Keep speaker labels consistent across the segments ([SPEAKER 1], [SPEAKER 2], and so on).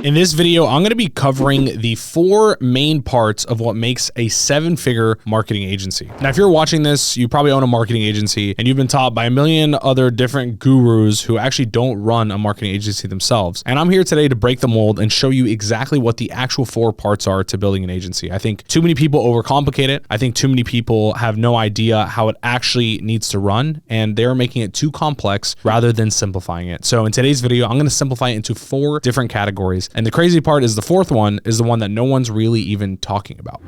[SPEAKER 1] In this video, I'm going to be covering the 4 main parts of what makes a 7-figure marketing agency. Now, if you're watching this, you probably own a marketing agency and you've been taught by a million other different gurus who actually don't run a marketing agency themselves. And I'm here today to break the mold and show you exactly what the actual 4 parts are to building an agency. I think too many people overcomplicate it. I think too many people have no idea how it actually needs to run, and they're making it too complex rather than simplifying it. So in today's video, I'm going to simplify it into 4 different categories. And the crazy part is the 4th one is the one that no one's really even talking about.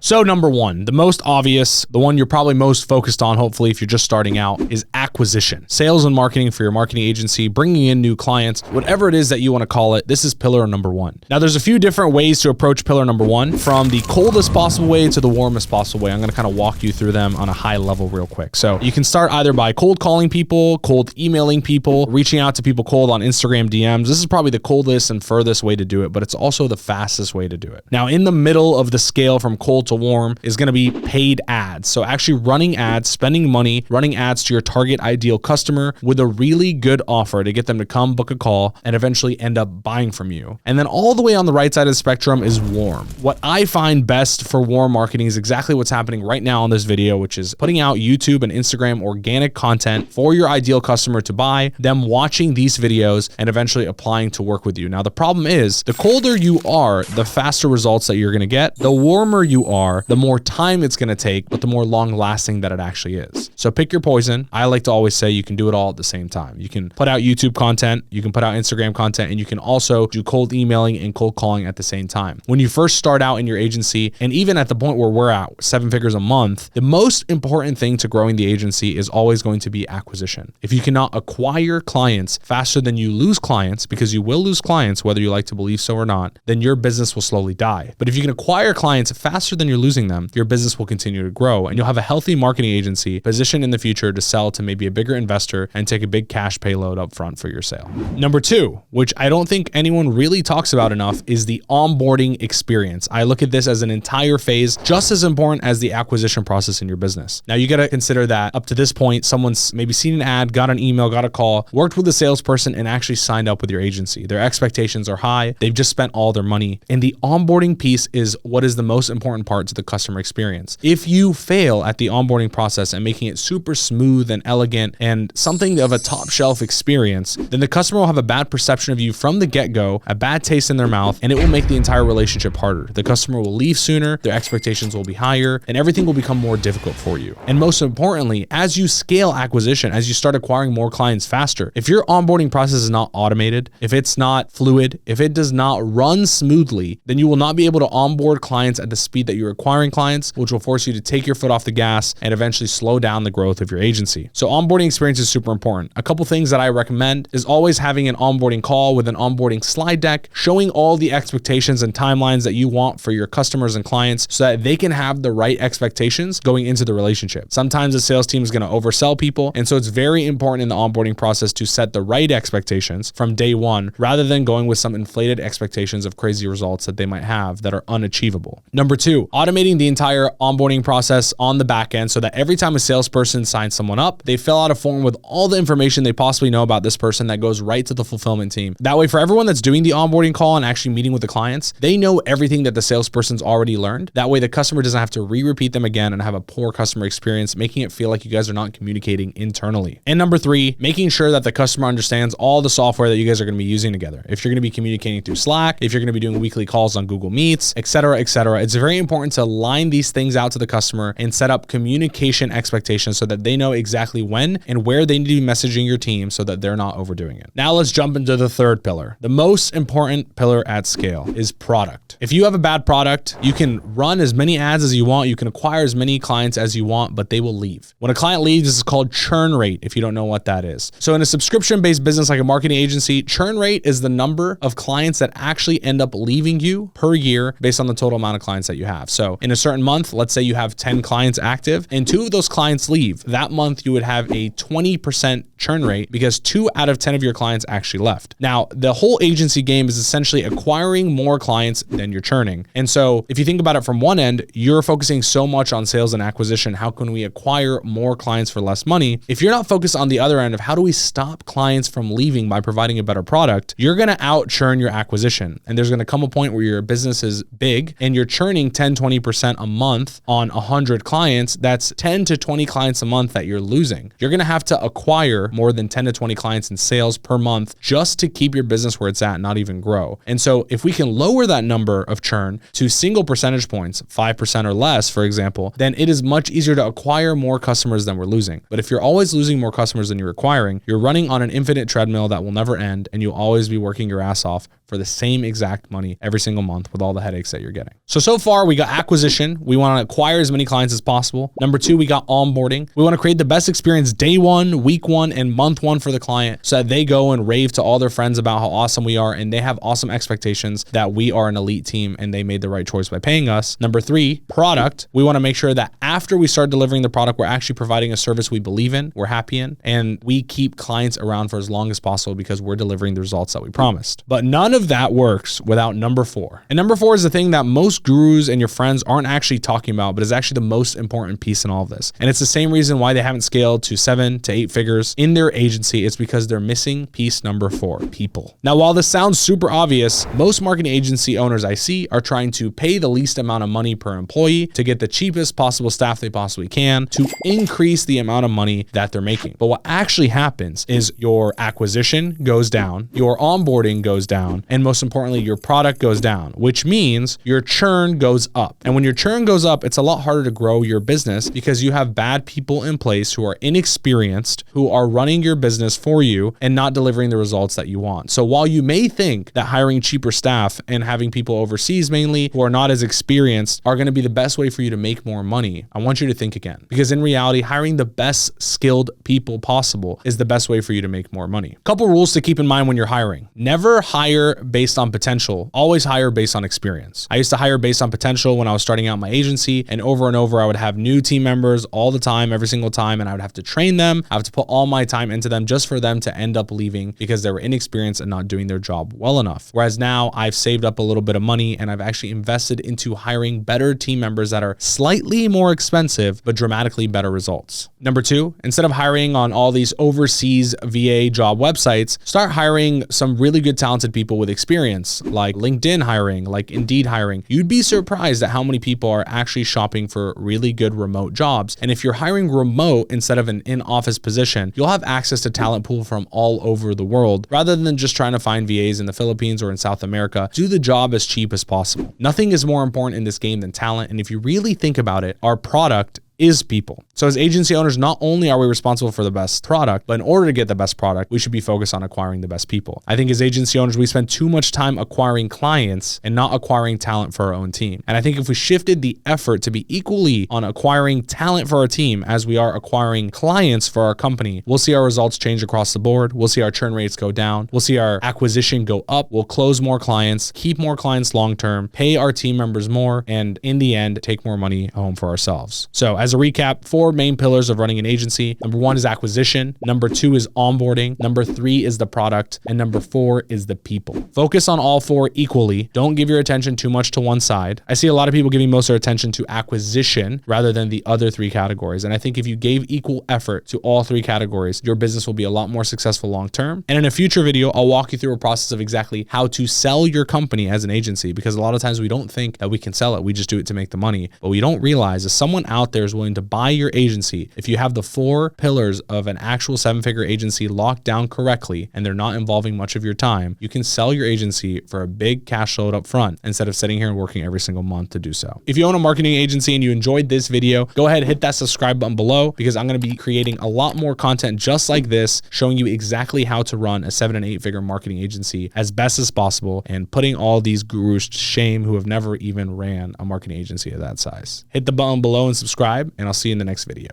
[SPEAKER 1] So number 1, the most obvious, the one you're probably most focused on, hopefully, if you're just starting out, is acquisition. Sales and marketing for your marketing agency, bringing in new clients, whatever it is that you want to call it, this is pillar number 1. Now, there's a few different ways to approach pillar number 1, from the coldest possible way to the warmest possible way. I'm going to kind of walk you through them on a high level real quick. So you can start either by cold calling people, cold emailing people, reaching out to people cold on Instagram DMs. This is probably the coldest and furthest way to do it, but it's also the fastest way to do it. Now, in the middle of the scale from cold to warm is going to be paid ads. So actually running ads, spending money, running ads to your target ideal customer with a really good offer to get them to come book a call and eventually end up buying from you. And then all the way on the right side of the spectrum is warm. What I find best for warm marketing is exactly what's happening right now in this video, which is putting out YouTube and Instagram organic content for your ideal customer to buy, them watching these videos and eventually applying to work with you. Now, the problem is the colder you are, the faster results that you're going to get. The warmer you are, the more time it's going to take, but the more long lasting that it actually is. So pick your poison. I like to always say you can do it all at the same time. You can put out YouTube content, you can put out Instagram content, and you can also do cold emailing and cold calling at the same time. When you first start out in your agency, and even at the point where we're at 7 figures a month, the most important thing to growing the agency is always going to be acquisition. If you cannot acquire clients faster than you lose clients, because you will lose clients whether you like to believe so or not, then your business will slowly die. But if you can acquire clients faster than you're losing them, your business will continue to grow, and you'll have a healthy marketing agency positioned in the future to sell to maybe a bigger investor and take a big cash payload up front for your sale. Number 2, which I don't think anyone really talks about enough, is the onboarding experience. I look at this as an entire phase, just as important as the acquisition process in your business. Now, you got to consider that up to this point, someone's maybe seen an ad, got an email, got a call, worked with a salesperson, and actually signed up with your agency. Their expectations are high. They've just spent all their money. And the onboarding piece is what is the most important part to the customer experience. If you fail at the onboarding process and making it super smooth and elegant and something of a top shelf experience, then the customer will have a bad perception of you from the get-go, a bad taste in their mouth, and it will make the entire relationship harder. The customer will leave sooner, their expectations will be higher, and everything will become more difficult for you. And most importantly, as you scale acquisition, as you start acquiring more clients faster, if your onboarding process is not automated, if it's not fluid, if it does not run smoothly, then you will not be able to onboard clients at the speed that you're acquiring clients, which will force you to take your foot off the gas and eventually slow down the growth of your agency. So onboarding experience is super important. A couple things that I recommend is always having an onboarding call with an onboarding slide deck, showing all the expectations and timelines that you want for your customers and clients so that they can have the right expectations going into the relationship. Sometimes the sales team is going to oversell people, and so it's very important in the onboarding process to set the right expectations from day one rather than going with some inflated expectations of crazy results that they might have that are unachievable. Number 2, automating the entire onboarding process on the back end so that every time a salesperson signs someone up, they fill out a form with all the information they possibly know about this person that goes right to the fulfillment team. That way, for everyone that's doing the onboarding call and actually meeting with the clients, they know everything that the salesperson's already learned. That way, the customer doesn't have to re-repeat them again and have a poor customer experience, making it feel like you guys are not communicating internally. And number 3, making sure that the customer understands all the software that you guys are going to be using together. If you're going to be communicating through Slack, if you're going to be doing weekly calls on Google Meets, etc., it's very important to line these things out to the customer and set up communication expectations so that they know exactly when and where they need to be messaging your team so that they're not overdoing it. Now let's jump into the 3rd pillar. The most important pillar at scale is product. If you have a bad product, you can run as many ads as you want, you can acquire as many clients as you want, but they will leave. When a client leaves, this is called churn rate, if you don't know what that is. So in a subscription-based business like a marketing agency, churn rate is the number of clients that actually end up leaving you per year based on the total amount of clients that you have. So in a certain month, let's say you have 10 clients active and 2 of those clients leave. That month, you would have a 20% churn rate because 2 out of 10 of your clients actually left. Now, the whole agency game is essentially acquiring more clients than you're churning. And so if you think about it from one end, you're focusing so much on sales and acquisition. How can we acquire more clients for less money? If you're not focused on the other end of how do we stop clients from leaving by providing a better product, you're going to out churn churn your acquisition. And there's going to come a point where your business is big and you're churning 10, 20% a month on 100 clients. That's 10 to 20 clients a month that you're losing. You're going to have to acquire more than 10 to 20 clients in sales per month just to keep your business where it's at, not even grow. And so if we can lower that number of churn to single percentage points, 5% or less, for example, then it is much easier to acquire more customers than we're losing. But if you're always losing more customers than you're acquiring, you're running on an infinite treadmill that will never end, and you'll always be working your ass off for the same exact money every single month with all the headaches that you're getting. So far we got acquisition. We want to acquire as many clients as possible. Number 2, we got onboarding. We want to create the best experience day 1, week 1, and month 1 for the client so that they go and rave to all their friends about how awesome we are, and they have awesome expectations that we are an elite team and they made the right choice by paying us. Number 3, product. We want to make sure that after we start delivering the product, we're actually providing a service we believe in, we're happy in, and we keep clients around for as long as possible because we're delivering the results that we promised. But none of that works without number 4. And number 4 is the thing that most gurus and your friends aren't actually talking about, but is actually the most important piece in all of this. And it's the same reason why they haven't scaled to 7 to 8 figures in their agency. It's because they're missing piece number 4, people. Now, while this sounds super obvious, most marketing agency owners I see are trying to pay the least amount of money per employee to get the cheapest possible staff they possibly can to increase the amount of money that they're making. But what actually happens is your acquisition goes down, your onboarding goes down, and most importantly, your product goes down, which means your churn goes up. And when your churn goes up, it's a lot harder to grow your business because you have bad people in place who are inexperienced, who are running your business for you and not delivering the results that you want. So while you may think that hiring cheaper staff and having people overseas mainly who are not as experienced are going to be the best way for you to make more money, I want you to think again, because in reality, hiring the best skilled people possible is the best way for you to make more money. Couple rules to keep in mind when you're hiring. Never hire based on potential, always hire based on experience. I used to hire based on potential when I was starting out my agency, and over I would have new team members all the time, every single time, and I would have to train them. I have to put all my time into them just for them to end up leaving because they were inexperienced and not doing their job well enough. Whereas now I've saved up a little bit of money and I've actually invested into hiring better team members that are slightly more expensive, but dramatically better results. Number 2, instead of hiring on all these overseas VA job websites, start hiring some really good talented people with experience, like LinkedIn hiring, like Indeed hiring. You'd be surprised at how many people are actually shopping for really good remote jobs. And if you're hiring remote instead of an in-office position, you'll have access to talent pool from all over the world rather than just trying to find VAs in the Philippines or in South America. Do the job as cheap as possible. Nothing is more important in this game than talent. And if you really think about it, our product is people. So as agency owners, not only are we responsible for the best product, but in order to get the best product, we should be focused on acquiring the best people. I think as agency owners, we spend too much time acquiring clients and not acquiring talent for our own team. And I think if we shifted the effort to be equally on acquiring talent for our team as we are acquiring clients for our company, we'll see our results change across the board. We'll see our churn rates go down. We'll see our acquisition go up. We'll close more clients, keep more clients long-term, pay our team members more, and in the end, take more money home for ourselves. So as a recap, 4 main pillars of running an agency. Number 1 is acquisition. Number 2 is onboarding. Number 3 is the product. And number 4 is the people. Focus on all 4 equally. Don't give your attention too much to one side. I see a lot of people giving most of their attention to acquisition rather than the other 3 categories. And I think if you gave equal effort to all 3 categories, your business will be a lot more successful long-term. And in a future video, I'll walk you through a process of exactly how to sell your company as an agency, because a lot of times we don't think that we can sell it. We just do it to make the money. But we don't realize that someone out there is willing to buy your agency. If you have the 4 pillars of an actual 7-figure agency locked down correctly, and they're not involving much of your time, you can sell your agency for a big cash load up front instead of sitting here and working every single month to do so. If you own a marketing agency and you enjoyed this video, go ahead, hit that subscribe button below, because I'm going to be creating a lot more content just like this, showing you exactly how to run a 7 and 8 figure marketing agency as best as possible and putting all these gurus to shame who have never even ran a marketing agency of that size. Hit the button below and subscribe, and I'll see you in the next video.